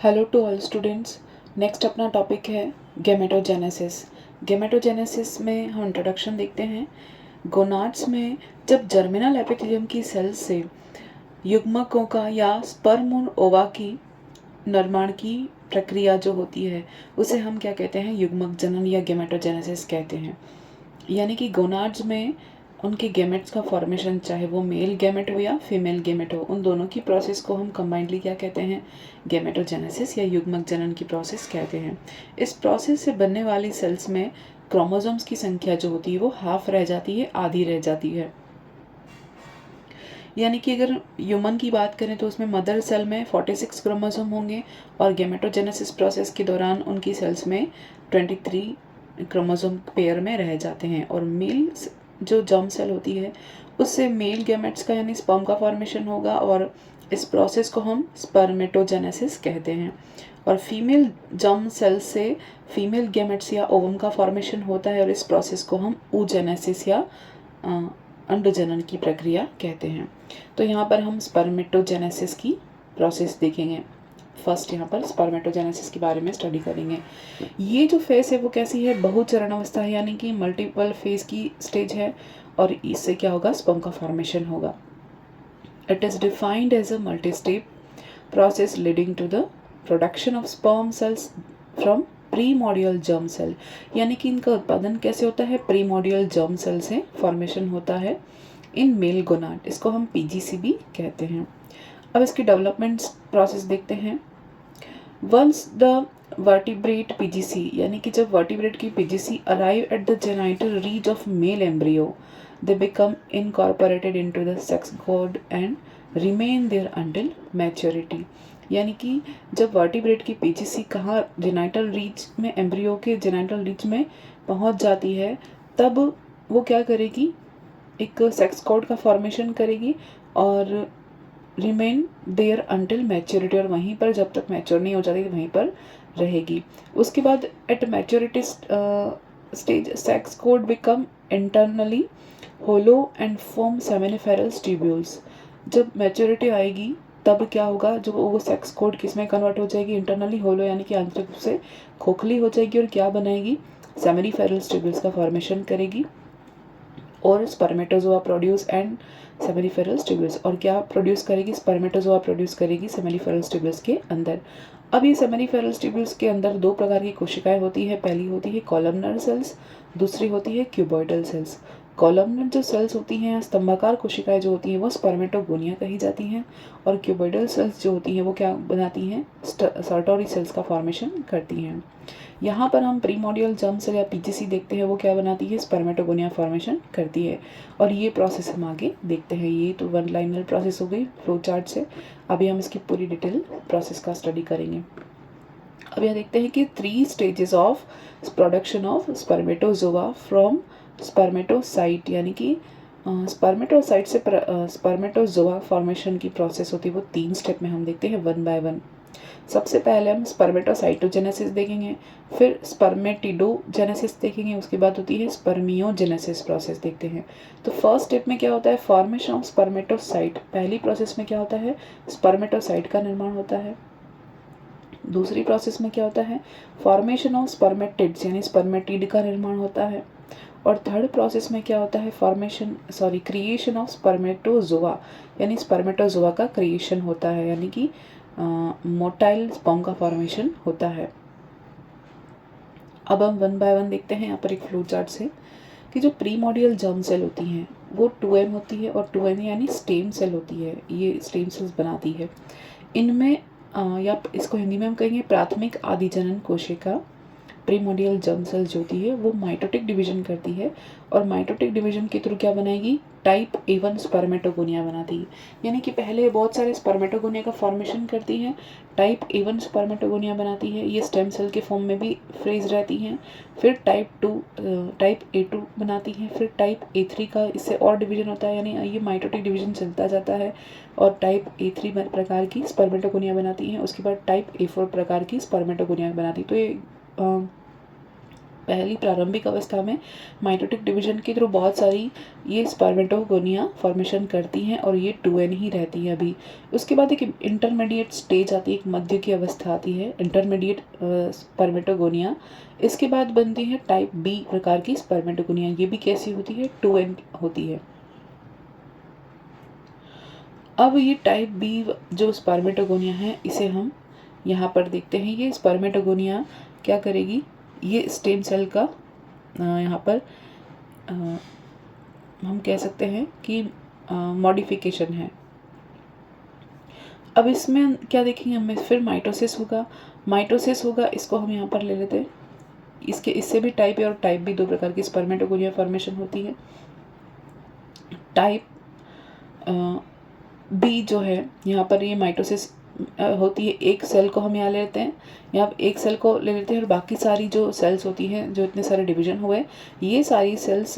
Hello to all students. Next अपना topic है gametogenesis. Gametogenesis में हम इंट्रोडक्शन देखते हैं। गोनाड्स में जब जर्मिनल एपिथेलियम की सेल्स से युग्मकों का या स्पर्म और ओवा की निर्माण की प्रक्रिया जो होती है उसे हम क्या कहते हैं, युग्मक जनन या गेमेटोजेनेसिस कहते हैं। यानी कि गोनाड्स में उनके गैमेट्स का फॉर्मेशन, चाहे वो मेल गैमेट हो या फीमेल गैमेट हो, उन दोनों की प्रोसेस को हम कंबाइंडली क्या कहते हैं, गैमेटोजेनेसिस या युग्मक जनन की प्रोसेस कहते हैं। इस प्रोसेस से बनने वाली सेल्स में क्रोमोसोम्स की संख्या जो होती है वो हाफ रह जाती है, आधी रह जाती है। यानी कि अगर ह्यूमन की बात करें तो उसमें मदर सेल में 46 क्रोमोसोम होंगे और गैमेटोजेनेसिस प्रोसेस के दौरान उनकी सेल्स में 23 क्रोमोसोम पेयर में रह जाते हैं। और मेल जो जर्म सेल होती है उससे मेल गैमेट्स का यानी स्पर्म का फॉर्मेशन होगा और इस प्रोसेस को हम स्पर्मेटोजेनेसिस कहते हैं। और फीमेल जर्म सेल से फीमेल गैमेट्स या ओवम का फॉर्मेशन होता है और इस प्रोसेस को हम oogenesis या अंडजनन की प्रक्रिया कहते हैं। तो यहाँ पर हम स्पर्मेटोजेनेसिस की प्रोसेस देखेंगे। फर्स्ट यहाँ पर स्पर्मेटोजेनेसिस के बारे में स्टडी करेंगे। ये जो फेस है वो कैसी है, बहुचरण अवस्था है, यानी कि मल्टीपल फेस की स्टेज है और इससे क्या होगा, स्पर्म का फॉर्मेशन होगा। It is defined as a multi step process leading to the production of sperm cells from primordial germ cell. यानी कि इनका उत्पादन कैसे होता है, प्रीमोडियल जर्म सेल से फॉर्मेशन होता है इन मेल गोनाड। इसको हम पीजीसीबी कहते हैं। अब इसकी डेवलपमेंट प्रोसेस देखते हैं। वंस द वर्टिब्रेट पीजीसी, यानी कि जब वर्टिब्रेट की PGC arrive at the genital ridge of male embryo, they become incorporated into the sex cord and remain there until maturity. यानी कि जब वर्टिब्रेट की पीजीसी कहाँ जेनाइटल रीच में, एम्ब्रियो के जेनाइटल रीच में पहुँच जाती है, तब वो क्या करेगी, एक सेक्स कोड का फॉर्मेशन करेगी और रिमेन देयर अंटिल मैच्योरिटी, और वहीं पर जब तक मैच्योर नहीं हो जाती वहीं पर रहेगी। उसके बाद at maturity stage sex cord become internally hollow and form seminiferous tubules. जब मैच्योरिटी आएगी तब क्या होगा, जब वो सेक्स कोड किस में कन्वर्ट हो जाएगी, इंटरनली होलो यानी कि आंतरिक रूप से खोखली हो जाएगी और क्या बनाएगी, सेमिनिफेरस ट्यूब्यूल्स का फॉर्मेशन करेगी और spermatozoa produce and seminiferous tubules, और क्या प्रोड्यूस करेगी, स्पर्मेटोजोआ प्रोड्यूस करेगी सेमिनिफेरस ट्यूब्यूल्स के अंदर। अब ये सेमिनिफेरस ट्यूब्यूल्स के अंदर दो प्रकार की कोशिकाएं होती है। पहली होती है कॉलमनर सेल्स, दूसरी होती है क्यूबॉइडल सेल्स। कॉलमनर जो सेल्स होती हैं, स्तंभाकार कोशिकाएं जो होती हैं, वो स्पर्मेटोगोनिया कही जाती हैं और क्यूबॉइडल सेल्स जो होती हैं वो क्या बनाती हैं, सर्टोरी सेल्स का फॉर्मेशन करती हैं। यहाँ पर हम प्रीमोडियल जर्म सेल या पीजीसी देखते हैं, वो क्या बनाती है, स्पर्मेटोगोनिया फॉर्मेशन करती है। और ये प्रोसेस हम आगे देखते हैं। ये तो वन लाइनर प्रोसेस हो गई फ्लो चार्ट से। अभी हम इसकी पूरी डिटेल प्रोसेस का स्टडी करेंगे। अब यह देखते हैं कि 3 stages of production of spermatozoa from spermatocyte, यानी कि स्पर्मेटोसाइट से स्पर्मेटोजोआ फॉर्मेशन की प्रोसेस होती है, वो 3 स्टेप में हम देखते हैं वन बाय वन। सबसे पहले हम स्पर्मेटोसाइटोजेनेसिस देखेंगे, फिर स्पर्मेटिडोजेनेसिस देखेंगे, उसके बाद होती है स्पर्मियोजेनेसिस प्रोसेस देखते हैं। तो फर्स्ट स्टेप में क्या होता है, फॉर्मेशन ऑफ स्पर्मेटोसाइट। पहली प्रोसेस में क्या होता है, स्पर्मेटोसाइट का निर्माण होता है। दूसरी प्रोसेस में क्या होता है, फॉर्मेशन ऑफ स्पर्मेटिड्स यानी स्पर्मेटिड का निर्माण होता है। और थर्ड प्रोसेस में क्या होता है, क्रिएशन ऑफ स्पर्मेटोजोआ, यानी स्पर्मेटोजोआ का क्रिएशन होता है, यानी कि मोटाइल स्पर्म का फॉर्मेशन होता है। अब हम वन बाय वन देखते हैं यहाँ पर एक फ्लो चार्ट से कि जो प्रीमोडियल जर्म सेल होती हैं वो 2M होती है और 2M यानी स्टेम सेल होती है, ये स्टेम सेल्स बनाती है। इनमें या इसको हिंदी में हम कहेंगे प्राथमिक आदि जनन कोशिका। प्रीमोडियल जर्म सेल जो होती है वो माइटोटिक डिवीजन करती है और माइटोटिक डिवीजन के थ्रू क्या बनाएगी, टाइप A1 स्पर्मेटोगोनिया बनाती है। यानी कि पहले बहुत सारे स्पर्मेटोगोनिया का फॉर्मेशन करती है, टाइप A1 स्पर्मेटोगोनिया बनाती है, ये स्टेम सेल के फॉर्म में भी फ्रेज रहती हैं। फिर टाइप A2 बनाती है, फिर टाइप A3 का इससे और डिवीजन होता है, यानी ये माइटोटिक डिवीजन चलता जाता है और टाइप A3 प्रकार की स्पर्मेटोगोनिया बनाती हैं। उसके बाद टाइप A4 प्रकार की स्पर्मेटोगोनिया बनाती है। तो ये पहली प्रारंभिक अवस्था में माइटोटिक डिवीजन के थ्रू बहुत सारी ये स्पर्मेटोगोनिया फॉर्मेशन करती हैं और ये 2n ही रहती है अभी। उसके बाद एक इंटरमीडिएट स्टेज आती है, एक मध्य की अवस्था आती है, इंटरमीडिएट स्पर्मेटोगोनिया। इसके बाद बनती है टाइप बी प्रकार की स्पर्मेटोगोनिया। ये भी कैसी होती है? 2n होती है। अब ये टाइप बी जो स्पर्मेटोगोनिया है, इसे हम यहाँ पर देखते हैं। ये स्पर्मेटोगोनिया क्या करेगी? ये स्टेम सेल का यहाँ पर हम कह सकते हैं कि मॉडिफिकेशन है। अब इसमें क्या देखेंगे हमें? फिर माइटोसिस होगा, इसको हम यहाँ पर ले लेते हैं। इससे भी टाइप ए और टाइप बी दो प्रकार की स्पर्मेटोगोनिया फॉर्मेशन होती है। टाइप बी जो है, यहाँ पर ये माइटोसिस होती है। एक सेल को हम यहाँ ले लेते हैं, यहाँ एक सेल को ले लेते हैं और बाकी सारी जो सेल्स होती हैं, जो इतने सारे डिवीजन हुए, ये सारी सेल्स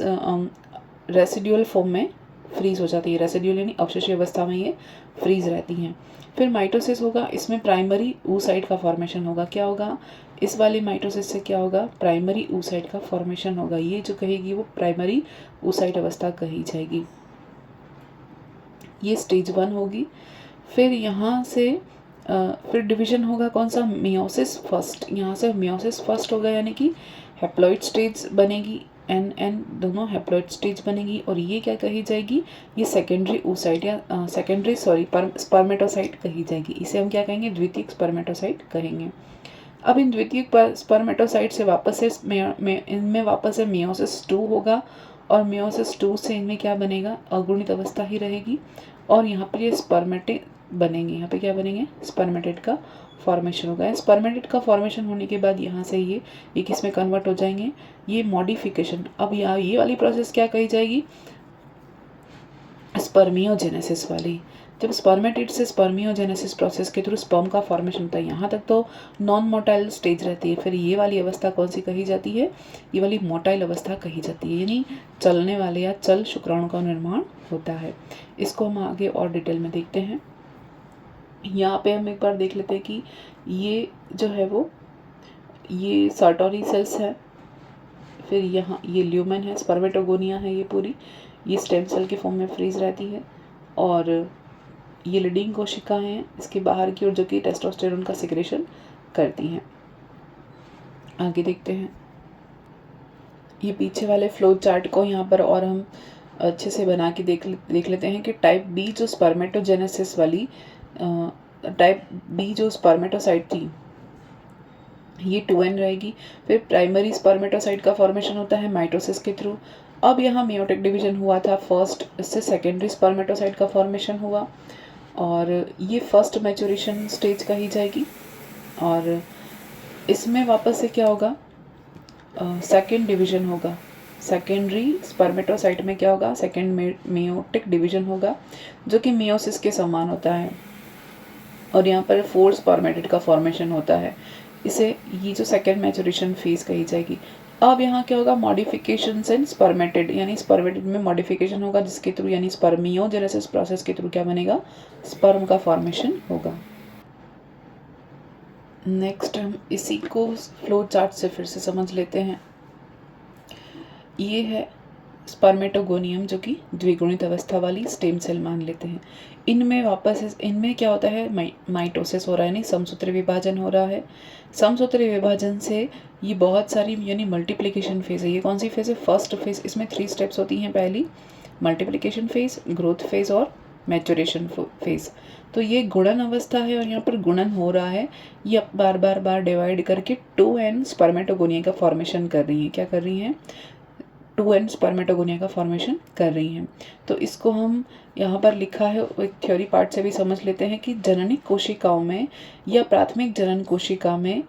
रेसिड्यूअल फॉर्म में फ्रीज हो जाती है। रेसिड्यूअल यानी अवशेषीय अवस्था में ये फ्रीज रहती हैं। फिर माइटोसिस होगा, इसमें प्राइमरी oocyte का फॉर्मेशन होगा। क्या होगा इस वाली माइटोसिस से? क्या होगा? प्राइमरी oocyte का फॉर्मेशन होगा। ये जो कहेगी वो प्राइमरी oocyte अवस्था कही जाएगी। ये स्टेज 1 होगी। फिर यहाँ से फिर डिवीजन होगा कौन सा? Meiosis first. यहाँ से मियोसिस फर्स्ट होगा, यानी कि हैप्लॉइड स्टेज बनेगी। एन दोनों हैप्लॉइड स्टेज बनेगी और ये क्या कही जाएगी? ये सेकेंडरी oocyte या सेकेंडरी स्पर्मेटोसाइट कही जाएगी। इसे हम क्या कहेंगे? द्वितीयक स्पर्मेटोसाइट कहेंगे। अब इन द्वितीयक स्पर्मेटोसाइट से वापस से इनमें वापस से मियोसिस 2 होगा और मियोसिस 2 से इनमें क्या बनेगा? अगुणित अवस्था ही रहेगी और यहाँ पर ये स्पर्मेटेड बनेंगे। यहाँ पे क्या बनेंगे? स्पर्मेटेड का फॉर्मेशन होगा। स्पर्मेटेड का फॉर्मेशन होने के बाद यहाँ से ये किस में कन्वर्ट हो जाएंगे? ये मॉडिफिकेशन। अब यहाँ ये वाली प्रोसेस क्या कही जाएगी? स्पर्मियोजेनेसिस वाली। जब स्पर्मेटिड से स्पर्मियोजेनेसिस प्रोसेस के थ्रू स्पर्म का फॉर्मेशन होता है, यहाँ तक तो नॉन मोटाइल स्टेज रहती है। फिर ये वाली अवस्था कौन सी कही जाती है? ये वाली मोटाइल अवस्था कही जाती है, यानी चलने वाले या चल शुक्राणु का निर्माण होता है। इसको हम आगे और डिटेल में देखते हैं। यहाँ पे हम एक बार देख लेते हैं कि ये जो है वो ये सर्टोरी सेल्स है। फिर यहाँ ये ल्यूमेन है, स्पर्मेटोगोनिया है, ये पूरी ये स्टेम सेल के फॉर्म में फ्रीज रहती है। और ये लीडिंग कोशिकाएं हैं इसके बाहर की ओर, जो कि टेस्टोस्टेरोन का सिक्रेशन करती हैं। आगे देखते हैं। ये पीछे वाले फ्लो चार्ट को यहाँ पर और हम अच्छे से बना के देख लेते हैं कि टाइप बी जो स्पर्मेटोजेनेसिस वाली टाइप बी जो स्पर्मेटोसाइट थी, ये 2n रहेगी। फिर प्राइमरी स्पर्मेटोसाइट का फॉर्मेशन होता है माइटोसिस के थ्रू। अब यहाँ मेयोटिक डिवीजन हुआ था फर्स्ट, इससे सेकेंडरी स्पर्मेटोसाइट का फॉर्मेशन हुआ और ये फर्स्ट मैच्योरेशन स्टेज कही जाएगी। और इसमें वापस से क्या होगा? सेकेंड डिवीजन होगा। सेकेंडरी स्पर्मेटोसाइट में क्या होगा? सेकेंड मेयोटिक डिवीजन होगा, जो कि मियोसिस के समान होता है। और यहाँ पर 4 स्पर्मेटिड का फॉर्मेशन होता है। इसे ये जो सेकेंड मैच्योरेशन फेज कही जाएगी। अब यहाँ क्या होगा? मॉडिफिकेशंस इन स्पर्मेटिड, यानी स्पर्मेटिड में मॉडिफिकेशन होगा, जिसके थ्रू यानी स्पर्मियोजेनेसिस प्रोसेस के थ्रू क्या बनेगा? स्पर्म का फॉर्मेशन होगा। नेक्स्ट हम इसी को फ्लो चार्ट से फिर से समझ लेते हैं। ये है स्पर्मेटोगोनियम, जो कि द्विगुणित अवस्था वाली स्टेम सेल मान लेते हैं। इनमें क्या होता है? माइटोसिस हो रहा है, यानी समसूत्री विभाजन हो रहा है। समसूत्री विभाजन से ये बहुत सारी यानी मल्टीप्लिकेशन फेज है। ये कौन सी फेज है? First phase. इसमें 3 स्टेप्स होती हैं। पहली मल्टीप्लिकेशन फेज, ग्रोथ फेज और मैच्योरेशन फेज। तो ये गुणन अवस्था है और यहाँ पर गुणन हो रहा है। ये बार डिवाइड करके 2n स्पर्मेटोगोनिया का फॉर्मेशन कर रही हैं। क्या कर रही हैं? 2n स्पर्मेटोगोनिया का फॉर्मेशन कर रही हैं। तो इसको हम यहाँ पर लिखा है, एक थ्योरी पार्ट से भी समझ लेते हैं कि जननी कोशिकाओं में या प्राथमिक जनन कोशिका में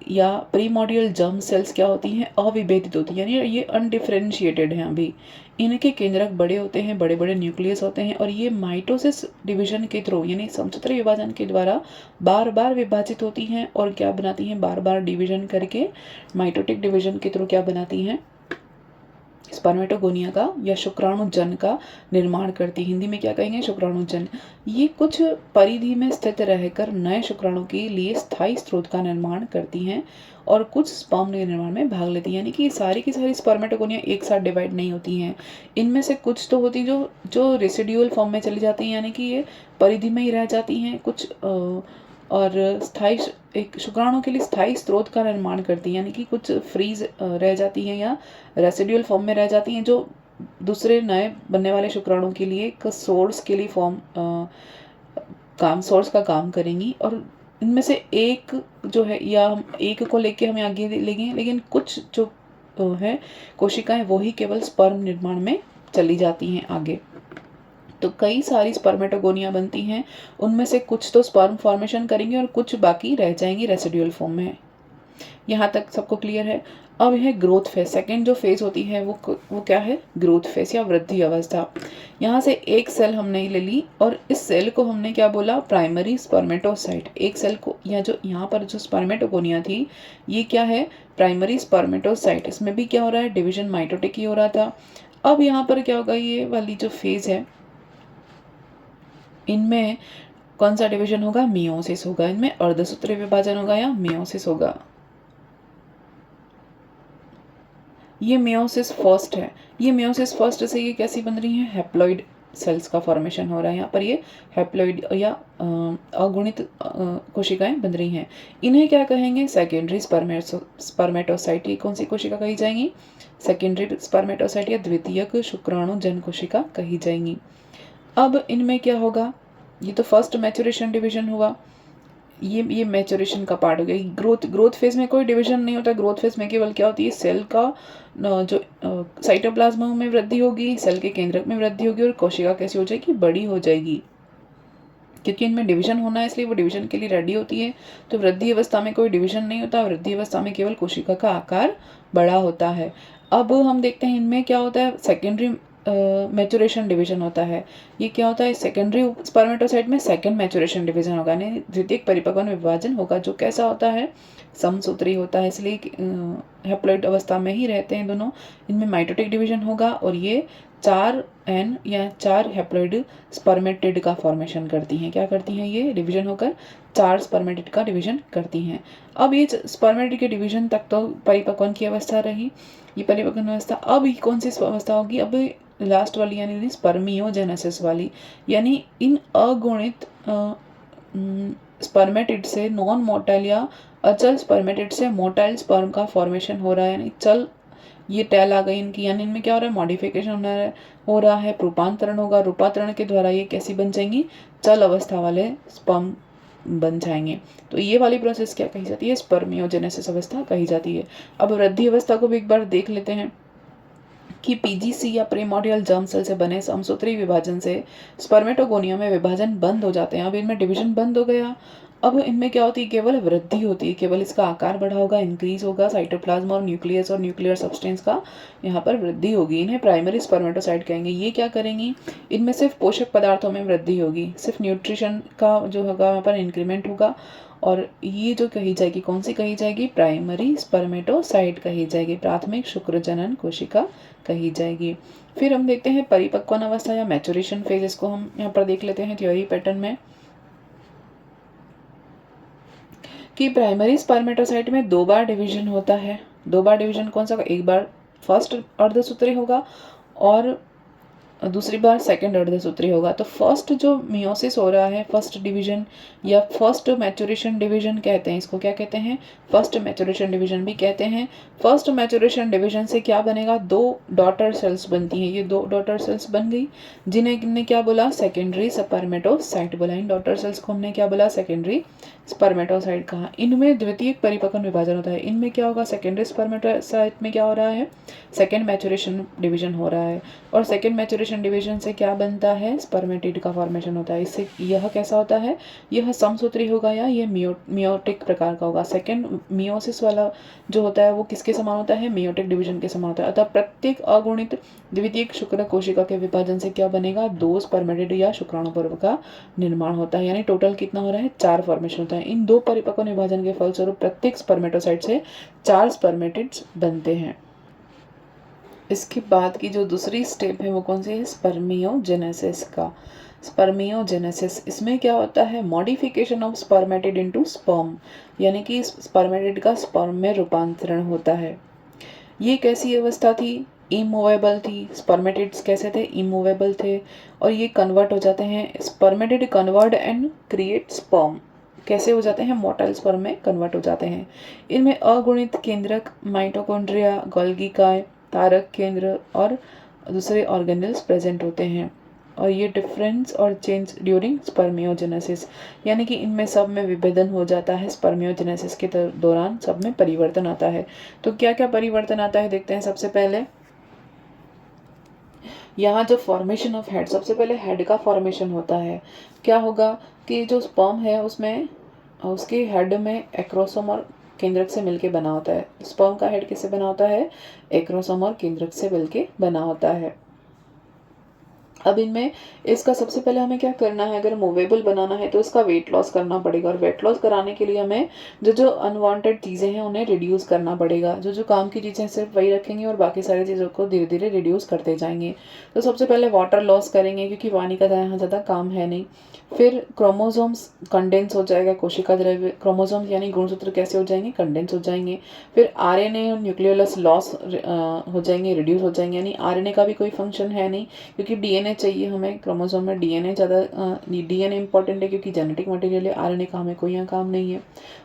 या प्रीमोडियल जर्म सेल्स क्या होती हैं? अविभेदित होती हैं, यानी ये अनडिफरेंशिएटेड हैं अभी। इनके केंद्रक बड़े होते हैं, बड़े बड़े न्यूक्लियस होते हैं और ये माइटोसिस डिवीजन के थ्रू यानी समसूत्री विभाजन के द्वारा बार बार विभाजित होती हैं और क्या बनाती हैं? बार बार डिवीजन करके माइटोटिक डिवीजन के थ्रू क्या बनाती हैं? स्पर्मेटोगोनिया का या शुक्राणुजन का निर्माण करती है। हिंदी में क्या कहेंगे? शुक्राणुजन। ये कुछ परिधि में स्थित रहकर नए शुक्राणु के लिए स्थायी स्रोत का निर्माण करती हैं और कुछ स्पर्म के निर्माण में भाग लेती हैं। यानी कि सारी की सारी स्पर्मेटोगोनिया एक साथ डिवाइड नहीं होती हैं। इनमें से कुछ तो होती जो जो रेसिड्यूअल फॉर्म में चली जाती हैं, यानी कि ये परिधि में ही रह जाती हैं। कुछ और स्थायी एक शुक्राणु के लिए स्थायी स्रोत का निर्माण करती हैं, यानी कि कुछ फ्रीज रह जाती हैं या रेसिड्यूअल फॉर्म में रह जाती हैं, जो दूसरे नए बनने वाले शुक्राणु के लिए एक सोर्स के लिए सोर्स का काम करेंगी। और इनमें से एक जो है, या हम एक को लेके हमें आगे लेंगे, लेकिन कुछ जो है कोशिकाएं वो ही केवल स्पर्म निर्माण में चली जाती हैं आगे। तो कई सारी स्पर्मेटोगोनिया बनती हैं, उनमें से कुछ तो स्पर्म फॉर्मेशन करेंगे और कुछ बाकी रह जाएंगी रेसिड्यूअल फॉर्म में। यहाँ तक सबको क्लियर है? अब है ग्रोथ फेज। सेकेंड जो फेज होती है वो क्या है? ग्रोथ फेज या वृद्धि अवस्था। यहाँ से एक सेल हमने ले ली और इस सेल को हमने क्या बोला? Primary spermatocyte. एक सेल को, या जो यहाँ पर जो स्पर्मेटोगोनिया थी ये क्या है? Primary spermatocyte. इसमें भी क्या हो रहा है? डिवीजन माइटोटिक ही हो रहा था। अब यहाँ पर क्या होगा? ये वाली जो फेज है इनमें कौन सा डिवीजन होगा? मियोसिस होगा। इनमें अर्धसूत्रीय विभाजन होगा या मियोसिस होगा। ये मियोसिस फर्स्ट है। ये मियोसिस फर्स्ट से ये कैसी बन रही है? हैप्लॉइड सेल्स का फॉर्मेशन हो रहा है। यहाँ पर ये हैप्लॉइड या अगुणित कोशिकाएं बन रही हैं। इन्हें क्या कहेंगे? Secondary spermatocyte. ये कौन सी कोशिका कही जाएंगी? सेकेंडरी स्पर्मेटोसाइट या द्वितीयक शुक्राणु जन कोशिका कही जाएंगी। अब इनमें क्या होगा? ये तो फर्स्ट मैच्योरेशन डिवीजन हुआ। ये मैच्योरेशन का पार्ट हो गया। ग्रोथ फेज में कोई डिवीजन नहीं होता। ग्रोथ फेज में केवल क्या होती है? सेल का जो साइटोप्लाज्म में वृद्धि होगी, सेल के केंद्रक में वृद्धि होगी और कोशिका कैसी हो जाएगी? बड़ी हो जाएगी। क्योंकि इनमें डिवीजन होना है इसलिए वो डिवीजन के लिए रेडी होती है। तो वृद्धि अवस्था में कोई डिवीजन नहीं होता। वृद्धि अवस्था में केवल कोशिका का आकार बड़ा होता है। अब हम देखते हैं इनमें क्या होता है? सेकेंडरी मैच्योरेशन डिवीजन होता है। ये क्या होता है? सेकेंडरी स्पर्मेटोसाइट में सेकेंड मैच्योरेशन डिवीजन होगा, यानी द्वितीयक परिपक्वन विभाजन होगा, जो कैसा होता है? समसूत्री होता है। इसलिए हैप्लॉइड अवस्था में ही रहते हैं दोनों। इनमें माइटोटिक डिवीजन होगा और ये 4N या 4 हैप्लॉइड स्पर्मेटिड का फॉर्मेशन करती हैं। क्या करती हैं? ये डिवीजन होकर 4 स्पर्मेटिड का डिवीजन करती हैं। अब ये स्पर्मेटिड के डिवीजन तक तो परिपक्वन की अवस्था रही, ये परिपक्वन अवस्था। अब कौन सी अवस्था होगी? अब लास्ट वाली यानी स्पर्मियोजेनेसिस वाली, यानी इन अगुणित स्पर्मेटिड से नॉन मोटाइल या अचल स्पर्मेटिड से मोटाइल स्पर्म का फॉर्मेशन हो रहा है, यानी चल ये टैल आ गई इनकी, यानी इनमें क्या हो रहा है? मॉडिफिकेशन हो रहा है, रूपांतरण होगा। रूपांतरण के द्वारा ये कैसी बन जाएंगी? चल अवस्था वाले स्पर्म बन जाएंगे। तो ये वाली प्रोसेस क्या कही जाती है? स्पर्मियोजेनेसिस अवस्था कही जाती है। अब वृद्धि अवस्था को भी एक बार देख लेते हैं कि पीजीसी या प्रीमोर्डियल जर्म सेल से बने समसूत्री विभाजन से स्पर्मेटोगोनिया में विभाजन बंद हो जाते हैं। अब इनमें डिवीजन बंद हो गया। अब इनमें क्या होती है? केवल वृद्धि होती है, केवल इसका आकार बढ़ा होगा, इंक्रीज होगा। साइटोप्लाज्म और न्यूक्लियस और न्यूक्लियर सब्सटेंस का यहाँ पर वृद्धि होगी। इन्हें प्राइमरी स्पर्मेटोसाइट कहेंगे। ये क्या करेंगी? इनमें सिर्फ पोषक पदार्थों में वृद्धि होगी, सिर्फ न्यूट्रिशन का जो होगा वहाँ पर इंक्रीमेंट होगा। और ये जो कही जाएगी, कौन सी कही जाएगी? प्राइमरी स्पर्मेटोसाइट कही जाएगी, प्राथमिक शुक्र जनन कोशिका कही जाएगी। फिर हम देखते हैं परिपक्वन अवस्था या मैच्योरेशन फेज। इसको हम यहाँ पर देख लेते हैं थ्योरी पैटर्न में कि प्राइमरी स्पर्मेटोसाइट में 2 बार डिवीजन होता है। 2 बार डिवीजन कौन सा? एक बार फर्स्ट अर्धसूत्री होगा और दूसरी बार सेकंड अर्धसूत्री होगा। तो फर्स्ट जो मियोसिस हो रहा है, फर्स्ट डिवीजन या फर्स्ट मैच्योरेशन डिवीजन कहते हैं इसको। क्या कहते हैं? फर्स्ट मैच्योरेशन डिवीजन भी कहते हैं। फर्स्ट मैच्योरेशन डिवीजन से क्या बनेगा? 2 डॉटर सेल्स बनती हैं। ये 2 डॉटर सेल्स बन गई, जिन्हें हमने क्या बोला? सेकेंडरी स्पर्मेटोसाइट बोला। इन डॉटर सेल्स को हमने क्या बोला? सेकेंडरी स्पर्मेटोसाइट कहा। इनमें द्वितीयक परिपक्वन विभाजन होता है। इनमें क्या होगा? सेकेंडरी स्पर्मेटोसाइट में क्या हो रहा है? सेकेंड मैच्योरेशन डिवीजन हो रहा है। और सेकेंड मैच्योरेशन डिवीजन से क्या बनता है? स्पर्मेटिड का फॉर्मेशन होता है। इससे यह कैसा होता है? यह समसूत्री होगा या ये मियोटिक प्रकार का होगा। सेकेंड मियोसिस वाला जो होता है वो किसके समान होता है? मियोटिक डिवीजन के समान होता है। अतः प्रत्येक अगुणित द्वितीयक शुक्र कोशिका के विभाजन से क्या बनेगा? 2 स्पर्मेटिड या शुक्राणु पर्व का निर्माण होता है। यानी टोटल कितना हो रहा है? 4 फॉर्मेशन होता है। इन 2 परिपक्वन विभाजन के फलस्वरूप प्रत्येक स्पर्मेटोसाइट से 4 स्पर्मेटिड्स बनते हैं। इसके बाद की जो दूसरी स्टेप है वो कौन सी है, स्पर्मियोजेनेसिस का। स्पर्मियोजेनेसिस, इसमें क्या होता है, modification of spermatid into sperm, यानी कि स्पर्मेटिड का स्पर्म में रूपांतरण होता है। ये कैसी अवस्था थी, इमूवेबल थी। स्पर्मेटिड्स कैसे थे, इमूवेबल थे, और ये कन्वर्ट हो जाते हैं, spermatid convert and create sperm. कैसे हो जाते हैं, मोटाइल स्पर्म में कन्वर्ट हो जाते हैं। इनमें अगुणित केंद्रक, माइटोकॉन्ड्रिया, गोल्गी, तारक केंद्र और दूसरे ऑर्गेनल्स प्रेजेंट होते हैं। और ये डिफरेंस और चेंज ड्यूरिंग स्पर्मियोजेनेसिस, यानी कि इनमें सब में विभेदन हो जाता है। स्पर्मियोजेनेसिस के दौरान सब में परिवर्तन आता है। तो क्या क्या परिवर्तन आता है देखते हैं। सबसे पहले यहाँ जो फॉर्मेशन ऑफ हेड, सबसे पहले हेड का फॉर्मेशन होता है। क्या होगा कि जो स्पर्म है उसमें, उसके हेड में एक्रोसोम और केंद्रक से मिलके बना होता है। स्पर्म का हेड किससे बना होता है, एक्रोसोम और केंद्रक से मिलके बना होता है। अब इनमें इसका सबसे पहले हमें क्या करना है, अगर मूवेबल बनाना है तो इसका वेट लॉस करना पड़ेगा, और वेट लॉस कराने के लिए हमें जो जो अनवांटेड चीज़ें हैं उन्हें रिड्यूस करना पड़ेगा। जो जो काम की चीज़ें सिर्फ वही रखेंगे और बाकी सारी चीज़ों को धीरे धीरे रिड्यूस करते जाएंगे। तो सबसे पहले वाटर लॉस करेंगे, क्योंकि पानी का यहाँ ज़्यादा काम है नहीं। फिर क्रोमोसोम्स कंडेंस हो जाएगा, कोशिका द्रव्य, क्रोमोसोम्स यानी गुणसूत्र कैसे हो जाएंगे, कंडेंस हो जाएंगे। फिर आरएनए और न्यूक्लियोलस लॉस हो जाएंगे, रिड्यूस हो जाएंगे, यानी आरएनए का भी कोई फंक्शन है नहीं, क्योंकि डीएनए चाहिए हमें। क्रोमोसोम में डीएनए ज़्यादा, डीएनए इंपॉर्टेंट है क्योंकि जेनेटिक मटेरियल है। आरएनए का हमें कोई यहाँ काम नहीं है।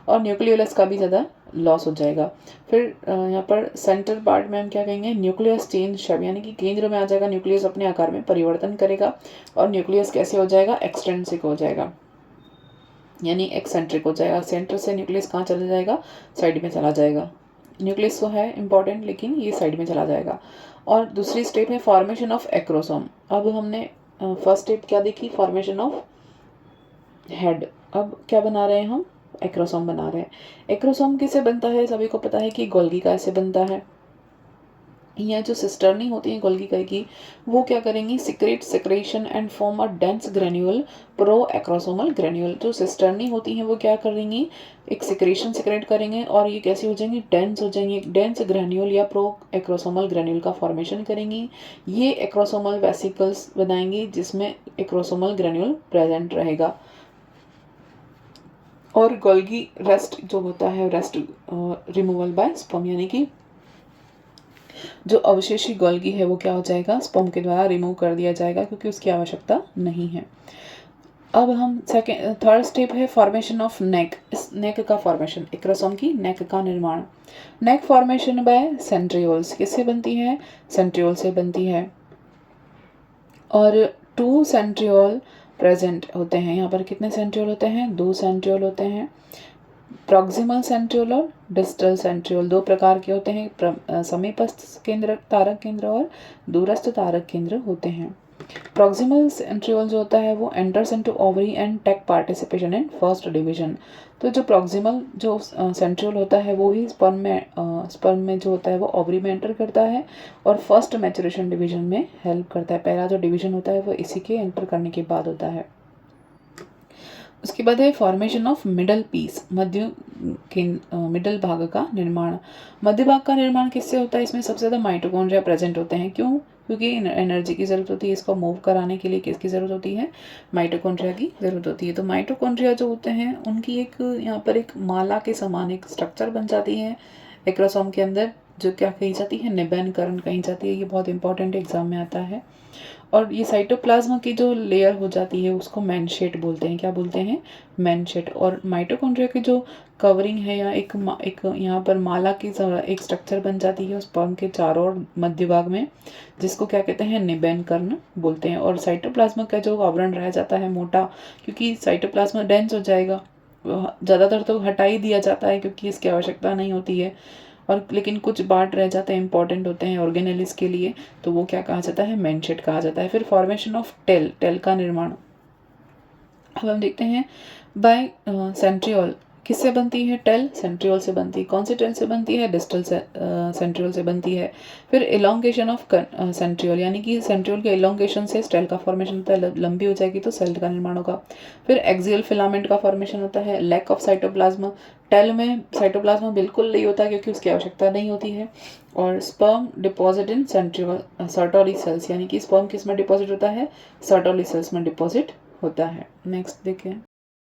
और न्यूक्लियोलस का भी ज़्यादा लॉस हो जाएगा। फिर यहाँ पर सेंटर पार्ट में हम क्या कहेंगे, न्यूक्लियस चेंज शब, यानी कि केंद्र में आ जाएगा, न्यूक्लियस अपने आकार में परिवर्तन करेगा और न्यूक्लियस कैसे हो जाएगा, एक्सट्रेंसिक हो जाएगा, यानी एक्सेंट्रिक हो जाएगा। सेंटर से न्यूक्लियस कहाँ चला जाएगा, साइड में चला जाएगा। न्यूक्लियस तो है इंपॉर्टेंट, लेकिन ये साइड में चला जाएगा। और दूसरी स्टेप है फॉर्मेशन ऑफ एक्रोसोम। अब हमने फर्स्ट स्टेप क्या देखी, फॉर्मेशन ऑफ हेड। अब क्या बना रहे हैं हम, एक्रोसोम बना रहे हैं। एक्रोसोम किससे बनता है, सभी को पता है कि गोल्गी से बनता है। यहाँ जो सिस्टर्नी होती है गोल्गी की, वो क्या करेंगी, secrete secretion and form a dense granule proacrosomal granule. जो सिस्टर्नी होती हैं वो क्या करेंगी, एक सिक्रेशन सिक्रेट करेंगे और ये कैसी हो जाएंगी, डेंस हो जाएंगी। एक डेंस ग्रेन्यूल या प्रो एक्रोसोमल ग्रेन्यूल का फॉर्मेशन करेंगी। ये एक्रोसोमल वेसिकल्स बनाएंगी जिसमें एक्रोसोमल ग्रेन्यूल प्रेजेंट रहेगा। और गोल्गी रेस्ट जो होता है, रेस्ट रिमूवल बाय स्पर्म, यानी कि जो अवशेषी गोल्गी है वो क्या हो जाएगा, स्पर्म के द्वारा रिमूव कर दिया जाएगा, क्योंकि उसकी आवश्यकता नहीं है। अब हम थर्ड स्टेप है फॉर्मेशन ऑफ नेक। इस नेक का फॉर्मेशन, एक्रोसोम की नेक का निर्माण। नेक फॉर्मेशन बाय सेंट्रियोल्स, किससे बनती है, सेंट्रियोल से बनती है। और 2 सेंट्रियोल प्रेजेंट होते हैं। यहाँ पर कितने सेंट्रियोल होते हैं, 2 सेंट्रियोल होते हैं। प्रॉक्सिमल सेंट्रियोल और डिस्टल सेंट्रियोल 2 प्रकार के होते हैं। समीपस्थ केंद्र तारक केंद्र और दूरस्थ तारक केंद्र होते हैं। प्रॉक्सिमल सेंट्रियोल जो होता है वो enters into ovary and take participation in first division. तो जो प्रॉक्सिमल जो सेंट्रियोल होता है वो ही स्पर्म में जो होता है वो ओवरी में एंटर करता है और फर्स्ट मैचुरेशन डिवीजन में हेल्प करता है। पहला जो डिवीजन होता है वो इसी के एंटर करने के बाद होता है। उसके बाद है formation of middle piece, middle भाग का निर्माण। मध्य भाग का निर्माण किससे होता है, इसमें सबसे ज़्यादा माइटोकॉन्ड्रिया प्रेजेंट होते हैं। क्यों, क्योंकि एनर्जी की ज़रूरत होती है, इसको मूव कराने के लिए किसकी ज़रूरत होती है, माइटोकॉन्ड्रिया की ज़रूरत होती है। तो माइटोकॉन्ड्रिया जो होते हैं उनकी एक यहाँ पर एक माला के समान एक स्ट्रक्चर बन जाती है एक्रोसोम के अंदर, जो क्या कही जाती है, निबेन करण कही जाती है। ये बहुत इंपॉर्टेंट एग्जाम में आता है। और ये साइटोप्लाज्म की जो लेयर हो जाती है उसको मैनशेट बोलते हैं। क्या बोलते हैं, मैनशेट। और माइटोकॉन्ड्रिया की जो कवरिंग है या एक यहाँ पर माला की एक स्ट्रक्चर बन जाती है स्पर्म के चारों ओर मध्य भाग में, जिसको क्या कहते हैं, निबेन कर्ण बोलते हैं। और साइटोप्लाज्म का जो आवरण रह जाता है मोटा, क्योंकि साइटोप्लाज्म डेंस हो जाएगा, ज़्यादातर तो हटा ही दिया जाता है क्योंकि इसकी आवश्यकता नहीं होती है। और लेकिन कुछ पार्ट रह जाते हैं, इंपॉर्टेंट होते हैं ऑर्गेनेलिस के लिए, तो वो क्या कहा जाता है, मैनशेट कहा जाता है। फिर फॉर्मेशन ऑफ टेल का निर्माण। अब हम देखते हैं बाय सेंट्रियोल, किससे बनती है? टेल सेंट्रियोल से बनती है। कौन सी टेल से बनती है? डिस्टल सेंट्रियोल से बनती है। फिर इलोंगेशन ऑफ सेंट्रियोल, यानी कि सेंट्रियोल के इलोंगेशन से स्टेल का फॉर्मेशन होता है, लंबी हो जाएगी तो सेल का निर्माण होगा। फिर एक्सियल फिलामेंट का फॉर्मेशन होता है। लैक ऑफ साइटोप्लाज्मा, टेल में साइटोप्लाज्मा बिल्कुल नहीं होता क्योंकि उसकी आवश्यकता नहीं होती है। और sperm deposit in centriole Sertoli cells, यानी कि स्पर्म किस में डिपॉजिट होता है? सर्टोली सेल्स में डिपॉजिट होता है। नेक्स्ट देखें,